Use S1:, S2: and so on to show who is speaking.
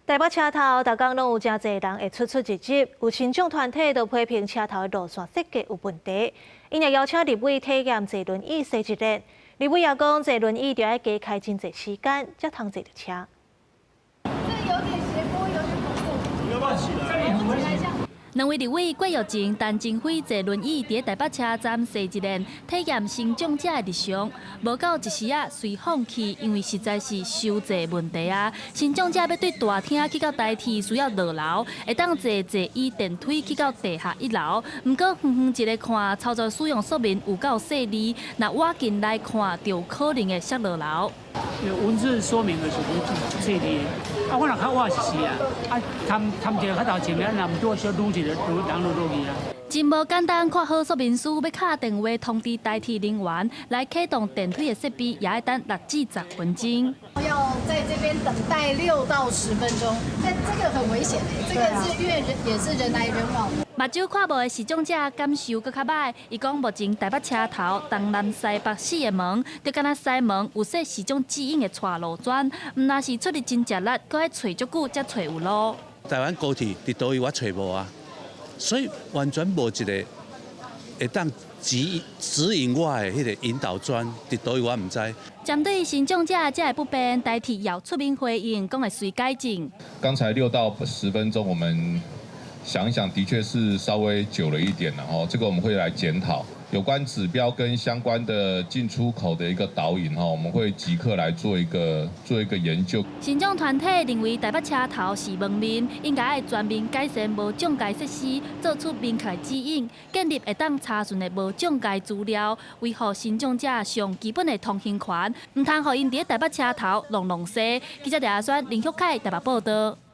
S1: 台北车头，逐工拢有真侪人会出入入，有群众团体都批评车头的路线设计有问题。因也邀请立委体验坐轮椅坐一日，立委也讲坐轮椅就要加开真侪时间，才通坐到车。
S2: 这有点斜坡，有点恐怖。
S3: 不要乱起来。
S4: 两位立委郭玉静、陈金辉坐轮椅伫台北车站坐一日，体验行政者的日常。无到一时啊，随放弃，因为实在是收坐问题啊。行政者要对大厅去到台铁需要落楼，会当坐椅电梯去到地下1楼。不过远远一个看，操作使用说明有够细腻，若挖进来看，就有可能会摔落楼。
S5: 有文字说明的是不这里，啊，我若较我是啊，谈一个较头前面，若唔多小撸一个，人落去啊。
S4: 真无简单，看好说明书，要敲电话通知台铁人员来启动电梯的设备，也要等6至10分钟。
S2: 要在这边等待6到10分钟，但这个很危险这个是因为也是人来人往。
S4: 目睭看无的视障者感受搁较歹，伊讲目前台北车头东南西北4个门，就敢若西门有说视障指引的岔路转，毋若是出入真吃力，搁要找足久才找有路。
S6: 台湾高铁伫倒位我找无啊，所以完全无一个会当指引我的迄个引导砖伫倒位我唔知。
S4: 针对视障者这个不便，台铁也出面回应，讲会随改进。
S7: 刚才6到10分钟，我们。 想一想，的确是稍微久了一点了哦。这个我们会来检讨有关指标跟相关的进出口的一个导引哈，我们会即刻来做一个研究。
S4: 行政团体认为台北车头是门面，应该要全面改善无障碍设施，做出明确指引，建立会当查询的无障碍资料，维护行政者上基本的通行权，唔通互因伫台北车头弄西。记者李亚轩、林旭凯台北报道。